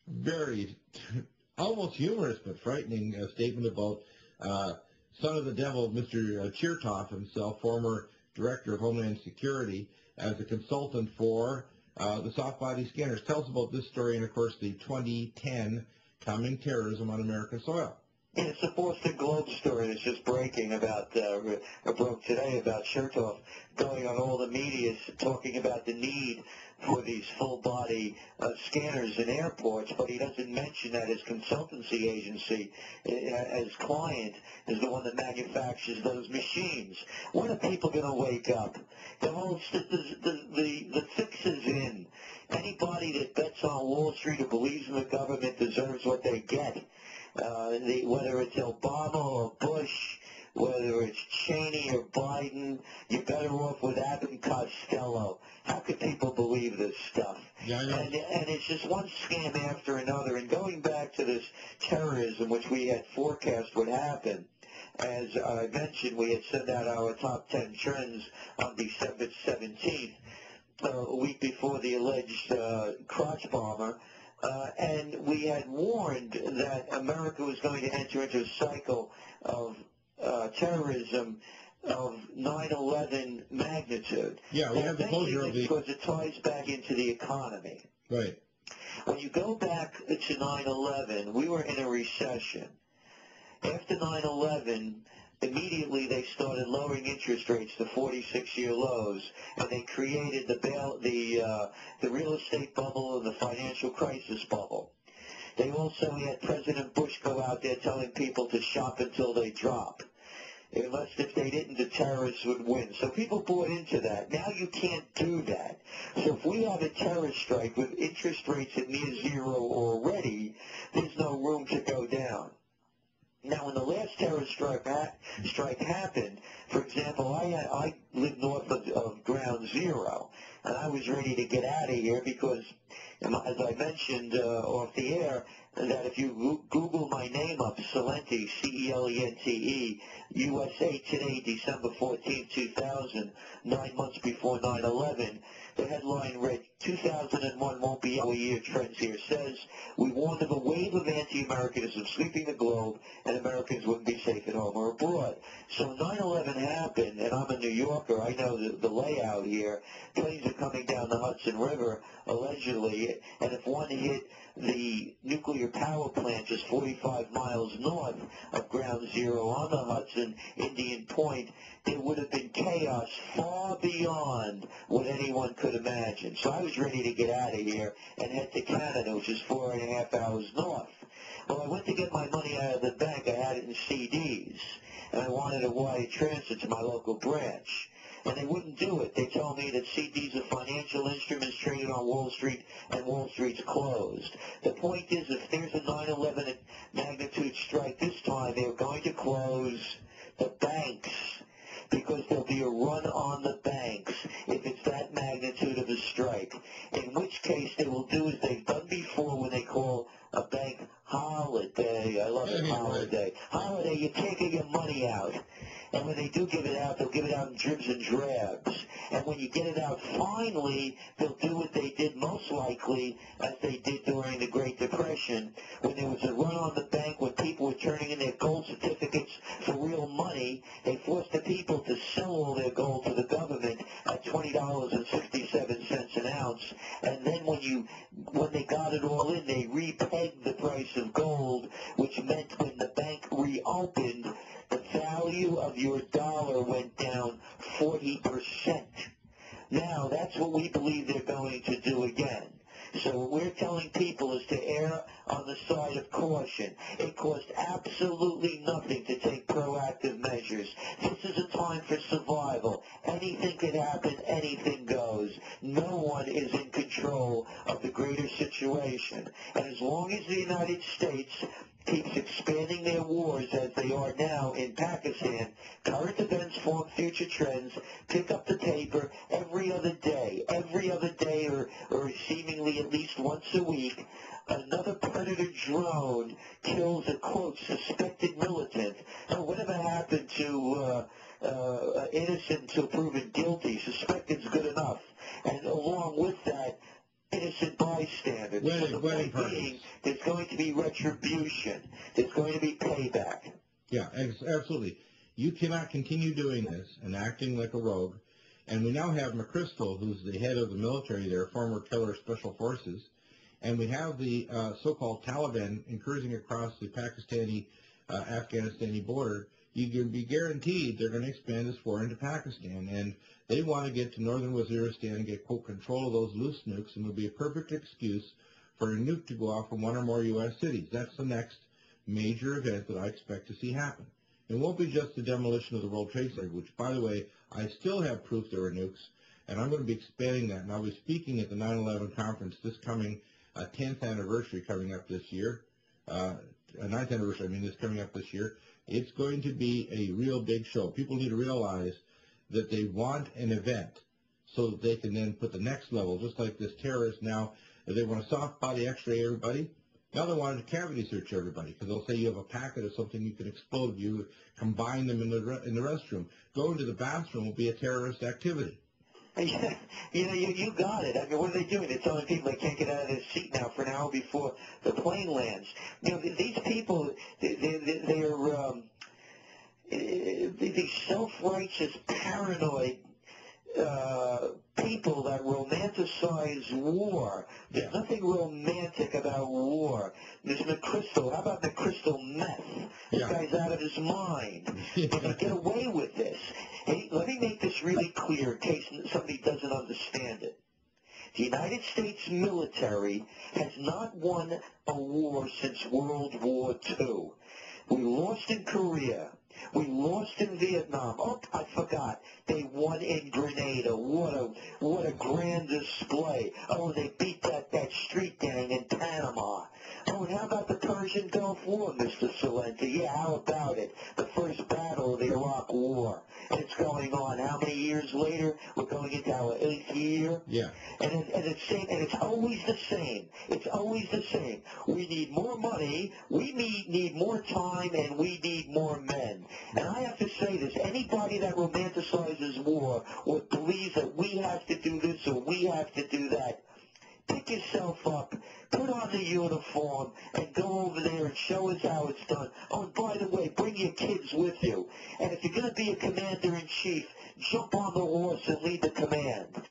very almost humorous but frightening statement about son of the devil, Mr. Chertoff himself, former director of Homeland Security, as a consultant for the soft body scanners. Tell us about this story and, of course, the 2010 coming terrorism on American soil. It's a Boston Globe story that's just breaking about, broke today about Chertoff going on all the media talking about the need for these full-body scanners in airports, but he doesn't mention that his consultancy agency, as client, is the one that manufactures those machines. When are people going to wake up? The fix is in. Anybody that bets on Wall Street or believes in the government deserves what they get. Whether it's Obama or Bush, whether it's Cheney or Biden, you're better off with Abbott and Costello. How could people believe this stuff? Yeah, I know. And it's just one scam after another. And going back to this terrorism, which we had forecast would happen, as I mentioned, we had sent out our top 10 trends on December 17th, a week before the alleged crotch bomber. And we had warned that America was going to enter into a cycle of terrorism of 9/11 magnitude. Yeah, we have the closure of the... Because it ties back into the economy. Right. When you go back to 9/11, we were in a recession. After 9/11, immediately they started lowering interest rates to 46-year lows, and they created the real estate bubble and the financial crisis bubble. They also had President Bush go out there telling people to shop until they drop. Unless if they didn't, the terrorists would win. So people bought into that. Now you can't do that. So if we have a terrorist strike with interest rates at near zero already, there's no room to go down. Now, when the last terrorist strike happened, for example, I live north of Ground Zero, and I was ready to get out of here because, as I mentioned off the air, that if you Google my name up, Celente, C-E-L-E-N-T-E, USA Today, December 14, 2000, 9 months before 9/11, the headline read, 2001 won't be our year, trends here says, we warned of a wave of anti-Americanism sweeping the globe, and Americans wouldn't be safe at home or abroad. So 9/11 happened, and I'm a New Yorker, I know the layout here. Planes are coming down the Hudson River, allegedly, and if one hit the nuclear power plant just 45 miles north of Ground Zero on the Hudson, Indian Point, there would have been chaos far beyond what anyone could imagine. So I was ready to get out of here and head to Canada, which is 4.5 hours north. Well, I went to get my money out of the bank. I had it in CDs, and I wanted a wire transfer to my local branch. And they wouldn't do it. They told me that CDs are financial instruments traded on Wall Street, and Wall Street's closed. The point is, if there's a 9/11 magnitude strike this time, they're going to close the banks, because there'll be a run on the banks if it's that magnitude of a strike. In which case, they will do as they've done before when they call a bank holiday. I love it, holiday. Holiday, you can't get your money out. And when they do give it out, they'll give it out in dribs and drabs. And when you get it out finally, they'll do what they did most likely, as they did during the Great Depression, when there was a run on the bank, when people were turning in their gold certificates for real money. They forced the people to sell all their gold to the government at $20.67 an ounce. And then when they got it all in, they repegged the price of gold, which meant when the bank reopened, the value of your dollar went down 40%. Now, that's what we believe they're going to do again. So what we're telling people is to err on the side of caution. It costs absolutely nothing to take proactive measures. This is a time for survival. Anything could happen, anything goes. No one is in control of the greater situation. And as long as the United States keeps expanding their wars as they are now in Pakistan, current events form future trends. Pick up the paper every other day or seemingly at least once a week. Another predator drone kills a, quote, suspected militant. Whatever happened to innocent until proven guilty? Suspected's good enough. And along with that, innocent bystanders. Wedding So the point parties. being, there's going to be retribution. There's going to be payback. Yeah, absolutely. You cannot continue doing this and acting like a rogue. And we now have McChrystal, who's the head of the military there, former killer special forces. And we have the so-called Taliban cruising across the Pakistani-Afghanistani border. You can be guaranteed they're going to expand this war into Pakistan. And they want to get to northern Waziristan and get, quote, control of those loose nukes, and it'll be a perfect excuse for a nuke to go off from one or more U.S. cities. That's the next major event that I expect to see happen. It won't be just the demolition of the World Trade Center, which, by the way, I still have proof there were nukes, and I'm going to be expanding that. And I'll be speaking at the 9/11 conference this coming 10th anniversary coming up this year, 9th anniversary, this coming up this year. It's going to be a real big show. People need to realize that they want an event so that they can then put the next level, just like this terrorist now, if they want to soft body x-ray everybody, now they want to cavity search everybody because they'll say you have a packet of something you can explode. You combine them in the restroom. Going to the bathroom will be a terrorist activity. Yeah, you got it. What are they doing? They're telling people they can't get out of their seat now for an hour before the plane lands. These people, they're these self-righteous, paranoid people that romanticize war. There's nothing romantic about war. There's McChrystal. How about McChrystal meth? This guy's out of his mind. And they get away with this. Hey, let me make this really clear in case somebody doesn't understand it. The United States military has not won a war since World War II. We lost in Korea. We lost in Vietnam. Oh, I forgot. They won in Grenada. What a grand display. Oh, they beat that street gang in Panama. Oh, and how about the Persian Gulf War, Mr. Celente? Yeah, how about it? The first battle of the Iraq War. And it's going on. How many years later? We're going into our 8th year. Yeah. And it's always the same. It's always the same. We need more money, we need more time, and we need more men. And I have to say this, anybody that romanticizes war or believes that we have to do this or we have to do that, pick yourself up, put on the uniform, and go over there and show us how it's done. Oh, and by the way, bring your kids with you. And if you're going to be a commander-in-chief, jump on the horse and lead the command.